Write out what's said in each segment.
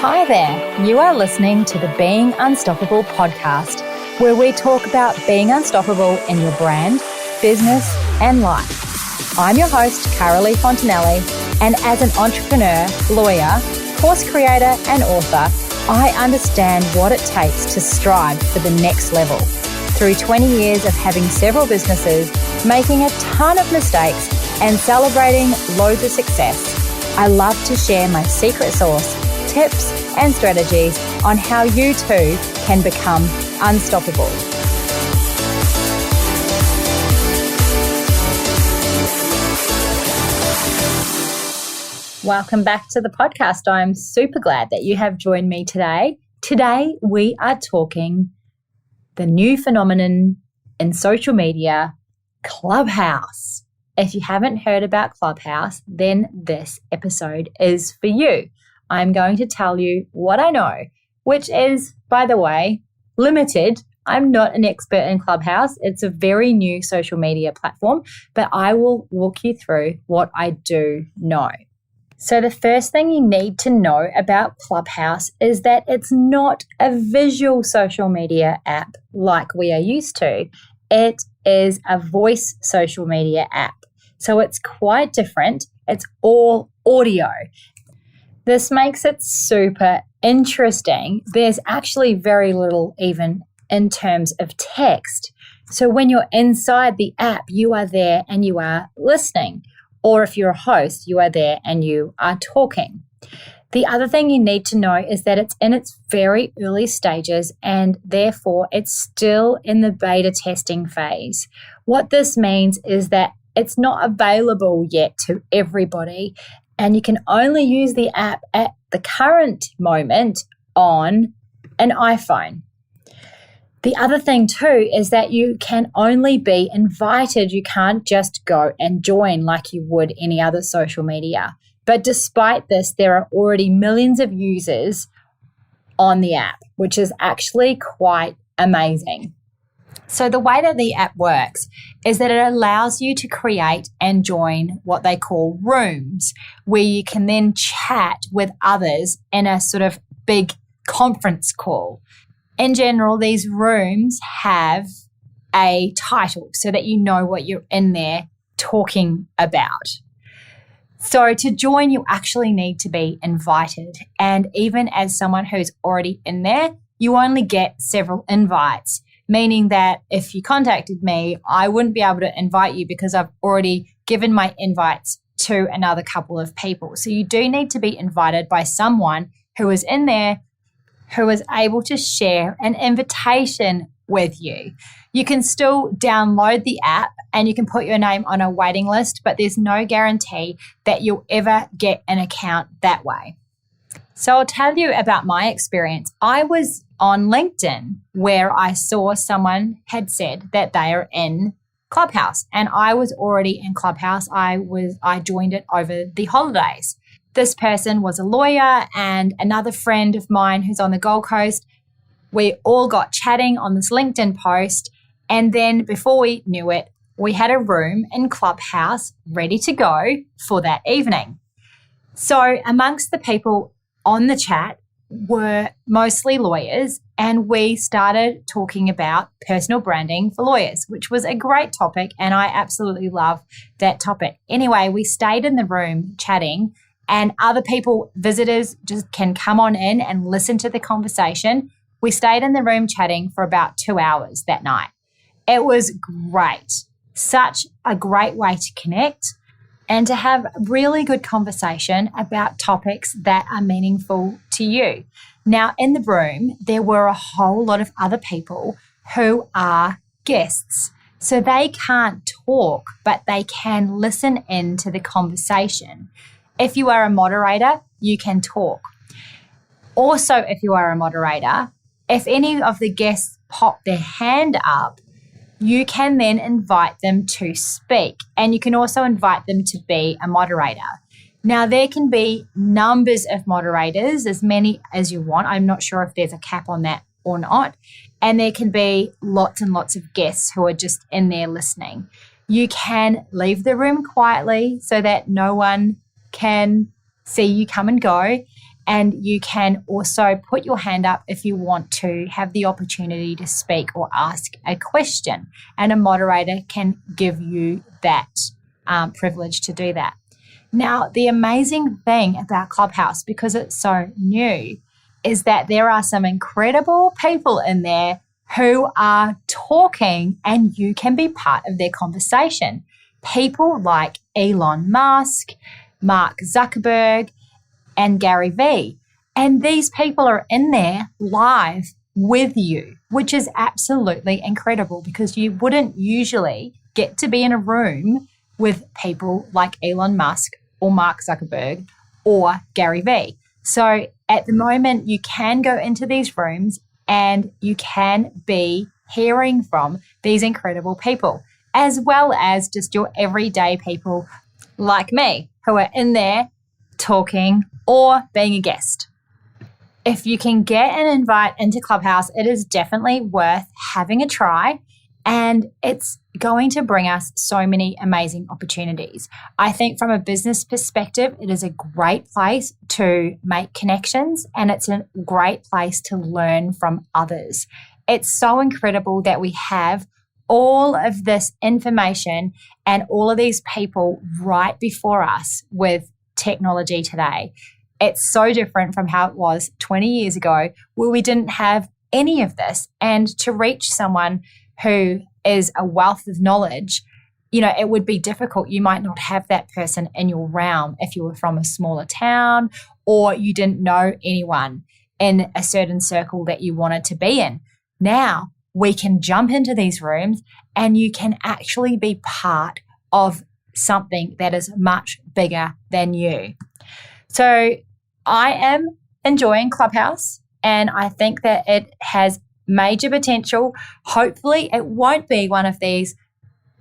Hi there, you are listening to the Being Unstoppable podcast, where we talk about being unstoppable in your brand, business, and life. I'm your host, Caralee Fontanelli, and as an entrepreneur, lawyer, course creator, and author, I understand what it takes to strive for the next level. Through 20 years of having several businesses, making a ton of mistakes, and celebrating loads of success, I love to share my secret sauce, tips, and strategies on how you too can become unstoppable. Welcome back to the podcast. I'm super glad that you have joined me today. Today, we are talking the new phenomenon in social media, Clubhouse. If you haven't heard about Clubhouse, then this episode is for you. I'm going to tell you what I know, which is, by the way, limited. I'm not an expert in Clubhouse. It's a very new social media platform, but I will walk you through what I do know. So the first thing you need to know about Clubhouse is that it's not a visual social media app like we are used to. It is a voice social media app. So it's quite different. It's all audio. This makes it super interesting. There's actually very little even in terms of text. So when you're inside the app, you are there and you are listening. Or if you're a host, you are there and you are talking. The other thing you need to know is that it's in its very early stages and therefore it's still in the beta testing phase. What this means is that it's not available yet to everybody, and you can only use the app at the current moment on an iPhone. The other thing too is that you can only be invited. You can't just go and join like you would any other social media. But despite this, there are already millions of users on the app, which is actually quite amazing. So the way that the app works is that it allows you to create and join what they call rooms, where you can then chat with others in a sort of big conference call. In general, these rooms have a title so that you know what you're in there talking about. So to join, you actually need to be invited. And even as someone who's already in there, you only get several invites, meaning that if you contacted me, I wouldn't be able to invite you because I've already given my invites to another couple of people. So you do need to be invited by someone who is in there, who is able to share an invitation with you. You can still download the app and you can put your name on a waiting list, but there's no guarantee that you'll ever get an account that way. So I'll tell you about my experience. I was on LinkedIn where I saw someone had said that they are in Clubhouse, and I was already in Clubhouse. I joined it over the holidays. This person was a lawyer and another friend of mine who's on the Gold Coast. We all got chatting on this LinkedIn post, and then before we knew it, we had a room in Clubhouse ready to go for that evening. So amongst the people on the chat were mostly lawyers, and we started talking about personal branding for lawyers, which was a great topic, and I absolutely love that topic. Anyway, we stayed in the room chatting, and other people, visitors, just can come on in and listen to the conversation. We stayed in the room chatting for about 2 hours that night. It was great. Such a great way to connect and to have really good conversation about topics that are meaningful to you. Now, in the room, there were a whole lot of other people who are guests. So they can't talk, but they can listen in to the conversation. If you are a moderator, you can talk. Also, if you are a moderator, if any of the guests pop their hand up, you can then invite them to speak, and you can also invite them to be a moderator. Now, there can be numbers of moderators, as many as you want. I'm not sure if there's a cap on that or not. And there can be lots and lots of guests who are just in there listening. You can leave the room quietly so that no one can see you come and go. And you can also put your hand up if you want to have the opportunity to speak or ask a question. And a moderator can give you that privilege to do that. Now, the amazing thing about Clubhouse, because it's so new, is that there are some incredible people in there who are talking and you can be part of their conversation. People like Elon Musk, Mark Zuckerberg, and Gary Vee. And these people are in there live with you, which is absolutely incredible because you wouldn't usually get to be in a room with people like Elon Musk or Mark Zuckerberg or Gary Vee. So at the moment, you can go into these rooms and you can be hearing from these incredible people, as well as just your everyday people like me who are in there talking or being a guest. If you can get an invite into Clubhouse, it is definitely worth having a try, and it's going to bring us so many amazing opportunities. I think from a business perspective, it is a great place to make connections, and it's a great place to learn from others. It's so incredible that we have all of this information and all of these people right before us with technology today. It's so different from how it was 20 years ago where we didn't have any of this. And to reach someone who is a wealth of knowledge, it would be difficult. You might not have that person in your realm if you were from a smaller town or you didn't know anyone in a certain circle that you wanted to be in. Now we can jump into these rooms and you can actually be part of something that is much bigger than you. So I am enjoying Clubhouse and I think that it has major potential. Hopefully it won't be one of these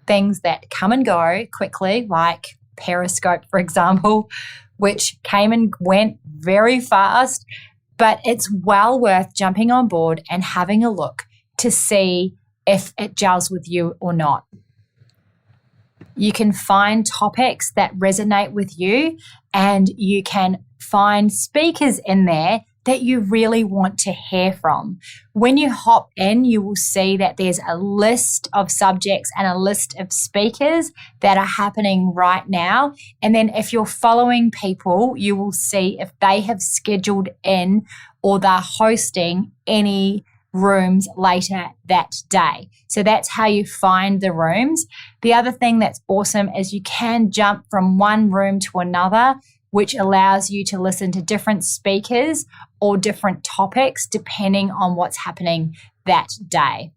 things that come and go quickly, like Periscope, for example, which came and went very fast, but it's well worth jumping on board and having a look to see if it gels with you or not. You can find topics that resonate with you, and you can find speakers in there that you really want to hear from. When you hop in, you will see that there's a list of subjects and a list of speakers that are happening right now. And then if you're following people, you will see if they have scheduled in or they're hosting any rooms later that day. So that's how you find the rooms. The other thing that's awesome is you can jump from one room to another, which allows you to listen to different speakers or different topics depending on what's happening that day.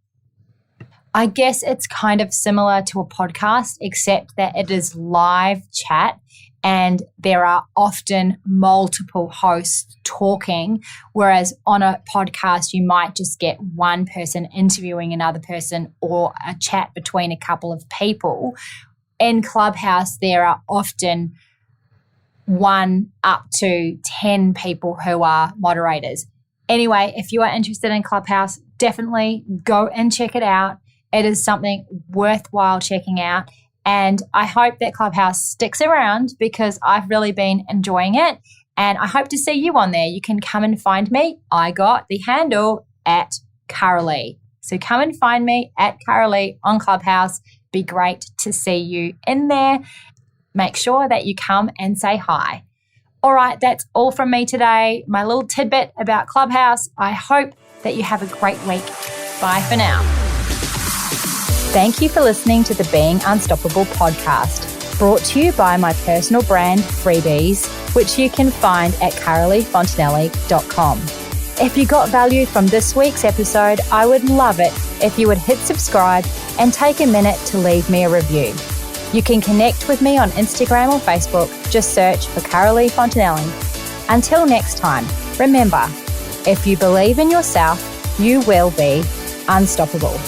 I guess it's kind of similar to a podcast, except that it is live chat and there are often multiple hosts talking, whereas on a podcast, you might just get one person interviewing another person or a chat between a couple of people. In Clubhouse, there are often 1 up to 10 people who are moderators. Anyway, if you are interested in Clubhouse, definitely go and check it out. It is something worthwhile checking out. And I hope that Clubhouse sticks around because I've really been enjoying it. And I hope to see you on there. You can come and find me. I got the handle at Caralee. So come and find me at Caralee on Clubhouse. Be great to see you in there. Make sure that you come and say hi. All right, that's all from me today. My little tidbit about Clubhouse. I hope that you have a great week. Bye for now. Thank you for listening to the Being Unstoppable podcast, brought to you by my personal brand, Freebies, which you can find at caraleefontanelli.com. If you got value from this week's episode, I would love it if you would hit subscribe and take a minute to leave me a review. You can connect with me on Instagram or Facebook. Just search for Caralee Fontanelli. Until next time, remember, if you believe in yourself, you will be unstoppable.